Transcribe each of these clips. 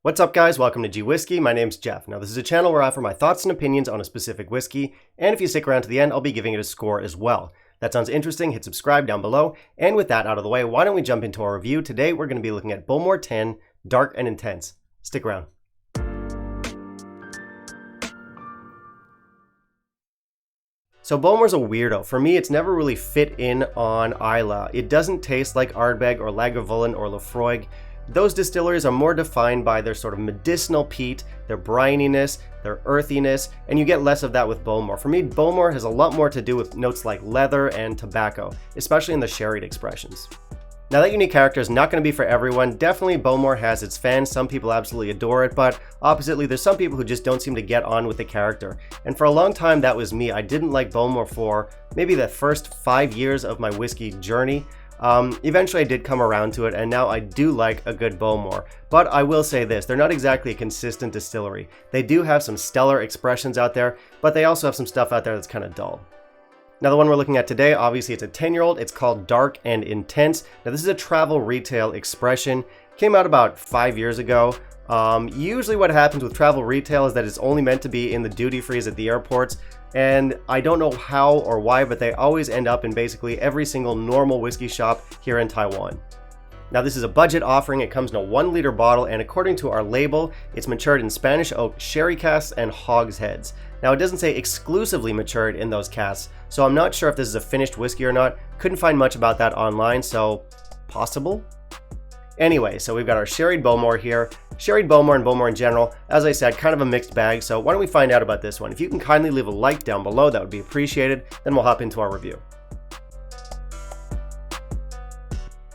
What's up guys, welcome to gwhisky. My name's Jeff. Now this is a channel where I offer my thoughts and opinions on a specific whiskey, and if you stick around to the end, I'll be giving it a score as well. That sounds interesting, hit subscribe down below, and with that out of the way, why don't we jump into our review. Today we're going to be looking at Bowmore 10, Dark and Intense. Stick around. So Bowmore's a weirdo. For me, it's never really fit in on Islay. It doesn't taste like Ardbeg or Lagavulin or Laphroaig. Those distilleries are more defined by their sort of medicinal peat, their brininess, their earthiness, and you get less of that with Bowmore. For me, Bowmore has a lot more to do with notes like leather and tobacco, especially in the sherried expressions. Now that unique character is not going to be for everyone. Definitely Bowmore has its fans, some people absolutely adore it, but oppositely there's some people who just don't seem to get on with the character. And for a long time that was me. I didn't like Bowmore for maybe the first 5 years of my whiskey journey. Eventually I did come around to it, and now I do like a good Bowmore. But I will say this, they're not exactly a consistent distillery. They do have some stellar expressions out there, but they also have some stuff out there that's kind of dull. Now the one we're looking at today, obviously it's a 10-year-old, it's called Dark and Intense. Now this is a travel retail expression, came out about 5 years ago. Usually what happens with travel retail is that it's only meant to be in the duty frees at the airports, and I don't know how or why, but they always end up in basically every single normal whiskey shop here in Taiwan. Now this is a budget offering, it comes in a 1 liter bottle, and according to our label, it's matured in Spanish oak sherry casks and hogsheads. Now it doesn't say exclusively matured in those casks, so I'm not sure if this is a finished whiskey or not. Couldn't find much about that online, so possible? Anyway, so we've got our sherried Bowmore here. Sherried Bowmore and Bowmore in general, as I said, kind of a mixed bag, so why don't we find out about this one? If you can kindly leave a like down below, that would be appreciated, then we'll hop into our review.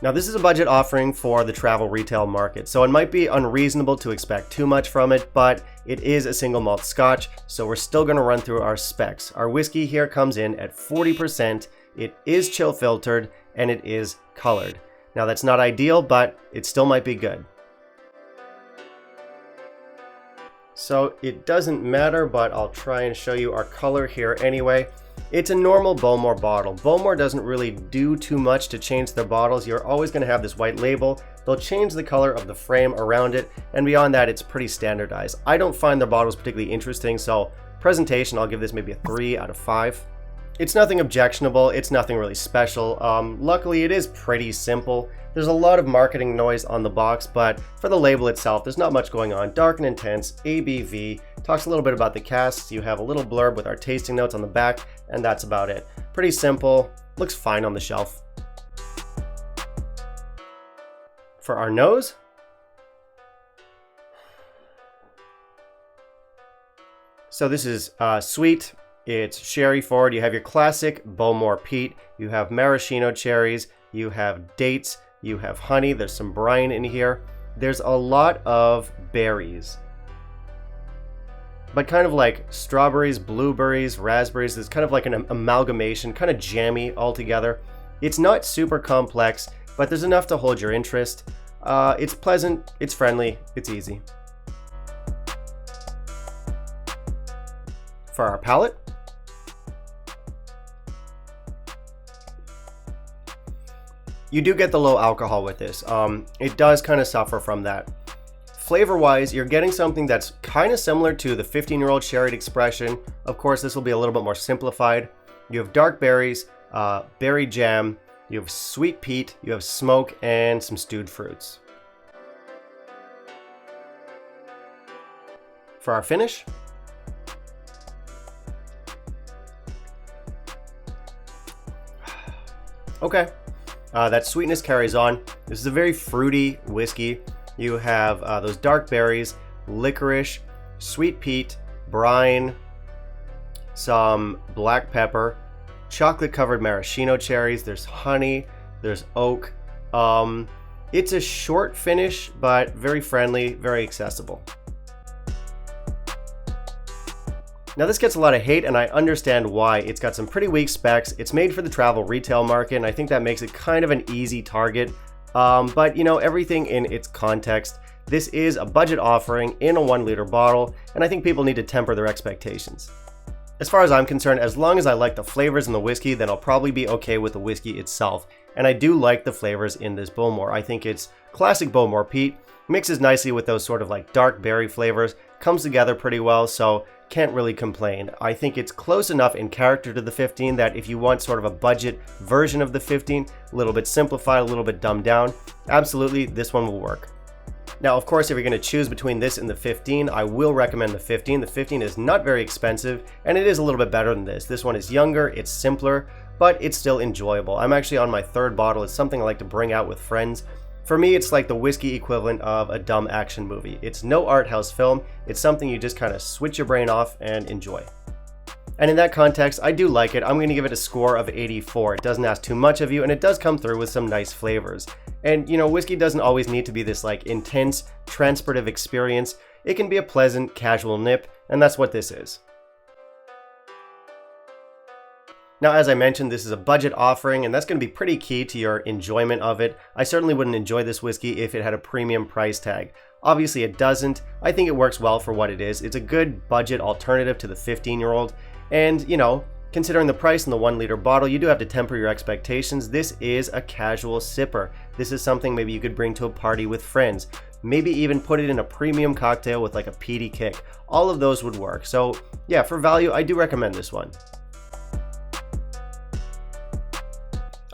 Now this is a budget offering for the travel retail market, so it might be unreasonable to expect too much from it, but it is a single malt scotch, so we're still going to run through our specs. Our whiskey here comes in at 40%, it is chill filtered, and it is colored. Now that's not ideal, but it still might be good. So it doesn't matter, but I'll try and show you our color here anyway. It's a normal Bowmore bottle. Bowmore doesn't really do too much to change their bottles. You're always going to have this white label. They'll change the color of the frame around it, and beyond that it's pretty standardized. I don't find their bottles particularly interesting, so presentation I'll give this maybe a 3 out of 5. It's nothing objectionable, it's nothing really special. Luckily it is pretty simple. There's a lot of marketing noise on the box, but for the label itself, there's not much going on. Dark and Intense, ABV, talks a little bit about the casks. You have a little blurb with our tasting notes on the back, and that's about it. Pretty simple, looks fine on the shelf. For our nose, so this is sweet. It's sherry forward. You have your classic Bowmore peat, you have maraschino cherries, you have dates, you have honey, there's some brine in here. There's a lot of berries, but kind of like strawberries, blueberries, raspberries. It's kind of like an amalgamation, kind of jammy altogether. It's not super complex, but there's enough to hold your interest. It's pleasant, it's friendly, it's easy. For our palate, you do get the low alcohol with this. It does kind of suffer from that. Flavor-wise, you're getting something that's kind of similar to the 15-year-old sherried expression. Of course, this will be a little bit more simplified. You have dark berries, berry jam, you have sweet peat, you have smoke, and some stewed fruits. For our finish, okay. That sweetness carries on. This is a very fruity whiskey. You have those dark berries, licorice, sweet peat, brine, some black pepper, chocolate covered maraschino cherries, there's honey, there's oak. It's a short finish, but very friendly, very accessible. Now this gets a lot of hate, and I understand why. It's got some pretty weak specs. It's made for the travel retail market, and I think that makes it kind of an easy target. But you know, everything in its context. This is a budget offering in a 1 liter bottle, and I think people need to temper their expectations. As far as I'm concerned, as long as I like the flavors in the whiskey, then I'll probably be okay with the whiskey itself. And I do like the flavors in this Bowmore. I think it's classic Bowmore peat. Mixes nicely with those sort of like dark berry flavors, comes together pretty well, so can't really complain. I think it's close enough in character to the 15 that if you want sort of a budget version of the 15, a little bit simplified, a little bit dumbed down, absolutely this one will work. Now, of course, if you're going to choose between this and the 15, I will recommend the 15. The 15 is not very expensive, and it is a little bit better than this. This one is younger, it's simpler, but it's still enjoyable. I'm actually on my third bottle. It's something I like to bring out with friends. For me, it's like the whiskey equivalent of a dumb action movie. It's no art house film. It's something you just kind of switch your brain off and enjoy. And in that context, I do like it. I'm going to give it a score of 84. It doesn't ask too much of you, and it does come through with some nice flavors. And, you know, whiskey doesn't always need to be this like intense, transportive experience. It can be a pleasant, casual nip, and that's what this is. Now, as I mentioned, this is a budget offering, and that's going to be pretty key to your enjoyment of it. I certainly wouldn't enjoy this whiskey if it had a premium price tag. Obviously, it doesn't. I think it works well for what it is. It's a good budget alternative to the 15-year-old. And, you know, considering the price in the 1 liter bottle, you do have to temper your expectations. This is a casual sipper. This is something maybe you could bring to a party with friends. Maybe even put it in a premium cocktail with like a peaty kick. All of those would work. So yeah, for value, I do recommend this one.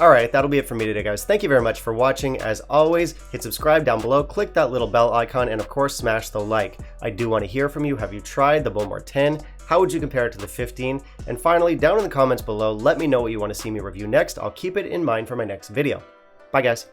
Alright, that'll be it for me today, guys. Thank you very much for watching. As always, hit subscribe down below, click that little bell icon, and of course, smash the like. I do want to hear from you. Have you tried the Bowmore 10? How would you compare it to the 15? And finally, down in the comments below, let me know what you want to see me review next. I'll keep it in mind for my next video. Bye, guys.